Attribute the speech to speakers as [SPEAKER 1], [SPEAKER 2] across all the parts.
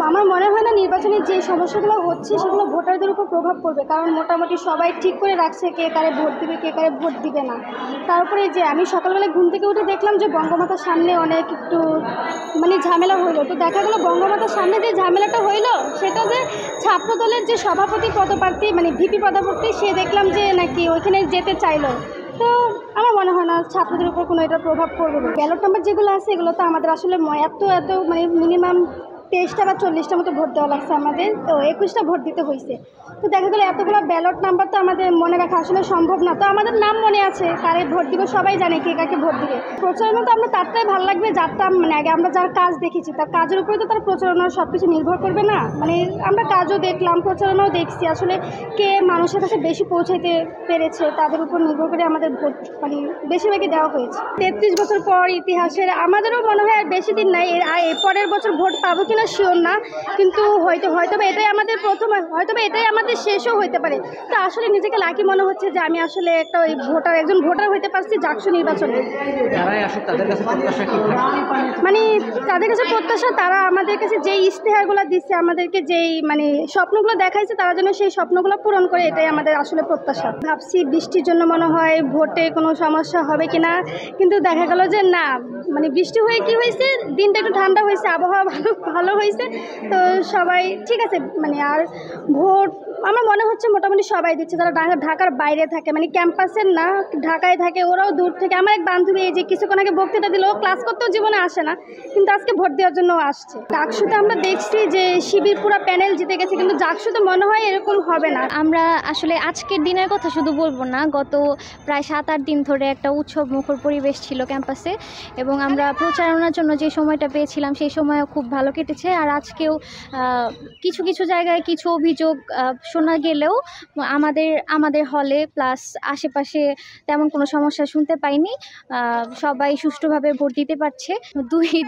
[SPEAKER 1] আমার মনে হয় না নির্বাচনে যে সমস্যাগুলো হচ্ছে সেগুলো ভোটারদের উপর প্রভাব পড়বে, কারণ মোটামুটি সবাই ঠিক করে রাখছে কে কারে ভোট দিবে কে কারে ভোট দিবে না। তারপরে যে আমি সকালবেলা ঘুম থেকে উঠে দেখলাম যে বঙ্গমাতার সামনে অনেক একটু ঝামেলা হইলো। তো দেখা গেলো বঙ্গমাতার সামনে যে ঝামেলাটা হইলো সেটা যে ছাত্রদলের যে সভাপতি পদপ্রার্থী ভিপি পদপ্রার্থী সে দেখলাম যে নাকি ওইখানে যেতে চাইলো। তো আমার মনে হয় না ছাত্রদের উপর কোনো এটা প্রভাব পড়বে। ব্যালট নাম্বার যেগুলো আছে এগুলো তো আমাদের আসলে এত মিনিমাম 23টা বা 40টা মতো ভোট দেওয়া লাগছে আমাদের, তো 21টা ভোট দিতে হয়েছে। তো দেখা গেলো এতগুলো ব্যালট নাম্বার তো আমাদের মনে রাখা আসলে সম্ভব না। তো আমাদের নাম মনে আছে, কারে ভোট দিব সবাই জানে কে কাকে ভোট দিবে। প্রচারণা তো আমরা তারটাই ভালো লাগবে যারটা আগে আমরা যার কাজ দেখেছি তার কাজের উপরে তো তার প্রচারণার সব কিছু নির্ভর করবে না। আমরা কাজও দেখলাম প্রচারণাও দেখছি, আসলে কে মানুষের কাছে বেশি পৌঁছাইতে পেরেছে তাদের উপর নির্ভর করে আমাদের ভোট বেশিরভাগই দেওয়া হয়েছে। 33 বছর পর ইতিহাসের আমাদেরও মনে হয় আর বেশি দিন নাই, এর পরের বছর ভোট পাবো কিনা শিওর না, কিন্তু হয়তো এটাই আমাদের প্রথম, হয়তো এটাই আমাদের শেষও হইতে পারে। তো আসলে নিজেকে লাকি মনে হচ্ছে যে আমি আসলে একটা একজন ভোটার হইতে পারছি জাকসু নির্বাচনে। তাদের কাছে প্রত্যাশা তারা আমাদের কাছে যেই ইশতেহারগুলো দিচ্ছে, আমাদেরকে যেই স্বপ্নগুলো দেখাইছে তারা যেন সেই স্বপ্নগুলো পূরণ করে, এটাই আমাদের আসলে প্রত্যাশা। ভাবছি বৃষ্টির জন্য মনে হয় ভোটে কোনো সমস্যা হবে কিনা, কিন্তু দেখা গেল যে না, বৃষ্টি হয়ে কি হয়েছে, দিনটা একটু ঠান্ডা হয়েছে, আবহাওয়া ভালো হয়েছে, তো সবাই ঠিক আছে। আর ভোট আমার মনে হচ্ছে মোটামুটি সবাই দিচ্ছে, যারা ঢাকার বাইরে থাকে, ক্যাম্পাসের না, ঢাকায় থাকে, ওরাও দূর থেকে। আমার এক বান্ধবী এই যে কিছুক্ষণ আগে বক্তৃতা দিল, ক্লাস করতেও জীবনে আসে না, কিন্তু আজকে ভোট দেওয়ার জন্য আসছে। জাকসুতে আমরা দেখছি যে শিবির পুরো প্যানেল জিতে গেছে, কিন্তু জাকসুতে মনে হয় এরকম হবে না।
[SPEAKER 2] আমরা আসলে আজকের দিনের কথা শুধু বলবো না, গত প্রায় 7-8 দিন ধরে একটা উৎসব মুখর পরিবেশ ছিল ক্যাম্পাসে, এবং আমরা প্রচারণার জন্য যে সময়টা পেয়েছিলাম সেই সময়ও খুব ভালো কেটেছে। আর আজকেও কিছু কিছু জায়গায় কিছু অভিযোগ শোনা গেলেও আমাদের হলে প্লাস আশেপাশে তেমন কোনো সমস্যা শুনতে পাইনি। সবাই সুষ্ঠুভাবে ভোট দিতে পারছে।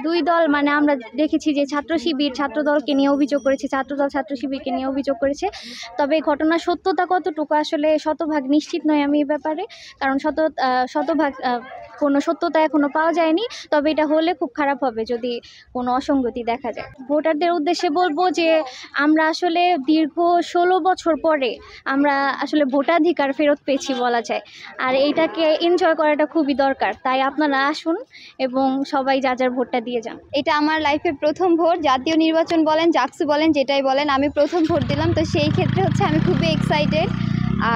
[SPEAKER 2] দুই দল আমরা দেখেছি যে ছাত্র শিবির ছাত্র দলকে নিয়ে অভিযোগ করেছে, ছাত্রদল ছাত্র শিবিরকে নিয়ে অভিযোগ করেছে। তবে ঘটনার সত্যতা কতটুকু আসলে শতভাগ নিশ্চিত নয় আমি এই ব্যাপারে, কারণ শতভাগ কোনো সত্যতা এখনও পাওয়া যায়নি। তবে এটা হলে খুব খারাপ হবে যদি কোনো অসঙ্গতি দেখা যায়। ভোটারদের উদ্দেশ্যে বলবো যে আমরা আসলে দীর্ঘ 16 বছর পরে আমরা আসলে ভোটাধিকার ফেরত পেয়েছি বলা যায়, আর এইটাকে এনজয় করাটা খুবই দরকার। তাই আপনারা আসুন এবং সবাই যার ভোটটা দিয়ে যান।
[SPEAKER 3] এটা আমার লাইফের প্রথম ভোট, জাতীয় নির্বাচন বলেন জাকসু বলেন যেটাই বলেন, আমি প্রথম ভোট দিলাম। তো সেই ক্ষেত্রে আমি খুবই এক্সাইটেড।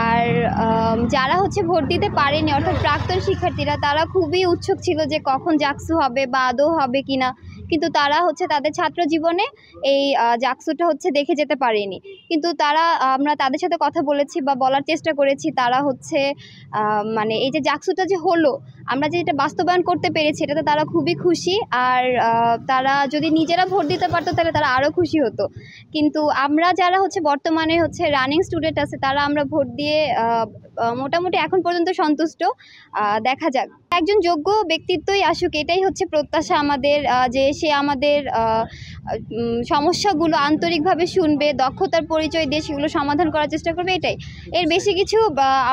[SPEAKER 3] আর যারা ভোট দিতে পারেনি অর্থাৎ প্রাক্তন শিক্ষার্থীরা, তারা খুবই উৎসুক ছিল যে কখন জাকসু হবে বা আদৌ হবে কিনা, কিন্তু তারা তাদের ছাত্র জীবনে এই জাকসুটা দেখে যেতে পারেনি। কিন্তু আমরা তাদের সাথে কথা বলেছি বা বলার চেষ্টা করেছি, তারা এই যে জাকসুটা যে হলো, আমরা যে এটা বাস্তবায়ন করতে পেরেছি এটাতে তারা খুবই খুশি। আর তারা যদি নিজেরা ভোট দিতে পারতো তাহলে তারা আরও খুশি হতো। কিন্তু আমরা যারা বর্তমানে রানিং স্টুডেন্ট আছে, তারা আমরা ভোট দিয়ে মোটামুটি এখন পর্যন্ত সন্তুষ্ট। দেখা যাক, একজন যোগ্য ব্যক্তিত্বই আসুক, এটাই প্রত্যাশা আমাদের, যে সে আমাদের সমস্যাগুলো আন্তরিকভাবে শুনবে, দক্ষতার পরিচয় দিয়ে সেগুলো সমাধান করার চেষ্টা করবে, এটাই। এর বেশি কিছু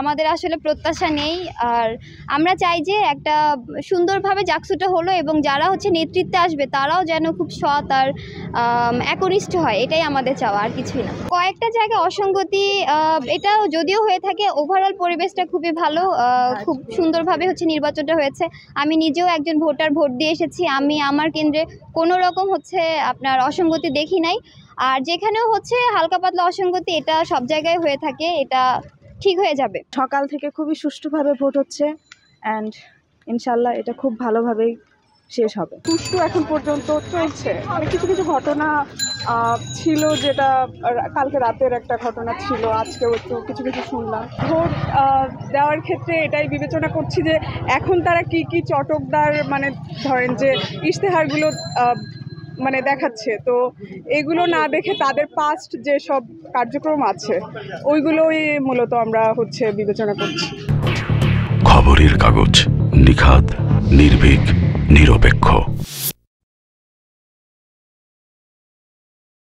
[SPEAKER 3] আমাদের আসলে প্রত্যাশা নেই। আর আমরা চাই যে একটা সুন্দরভাবে জাকসুটা হলো, এবং যারা নেতৃত্বে আসবে তারাও যেন খুব সৎ আর একনিষ্ঠ হয়, এটাই আমাদের চাওয়া, আর কিছুই না। কয়েকটা জায়গায় অসঙ্গতি এটা যদিও হয়ে থাকে, ওভারঅল পরিবেশটা খুবই ভালো, খুব সুন্দরভাবে নির্বাচনটা হয়েছে। আমি নিজেও একজন ভোটার, ভোট দিয়ে এসেছি। আমি আমার কেন্দ্রে কোনো রকম আপনার অসঙ্গতি দেখি নাই। আর যেখানেও হালকা পাতলা অসঙ্গতি, এটা সব জায়গায় হয়ে থাকে, এটা ঠিক হয়ে যাবে।
[SPEAKER 4] সকাল থেকে খুবই সুষ্ঠুভাবে ভোট হচ্ছে, অ্যান্ড ইনশাল্লাহ এটা খুব ভালোভাবেই শেষ হবে।
[SPEAKER 5] সুষ্ঠু এখন পর্যন্ত চলছে। কিছু কিছু ঘটনা ছিল, যেটা কালকে রাতের একটা ঘটনা ছিল, আজকেও একটু কিছু কিছু শুনলাম। ভোট দেওয়ার ক্ষেত্রে এটাই বিবেচনা করছি যে এখন তারা কি চটকদার ধরেন যে ইশতেহারগুলো দেখাচ্ছে, তো এগুলো না দেখে তাদের পাস্ট যে সব কার্যক্রম আছে ওইগুলোই মূলত আমরা বিবেচনা করছি।
[SPEAKER 6] খবরের কাগজ, নিখাত, নির্ভীক, নিরপেক্ষ।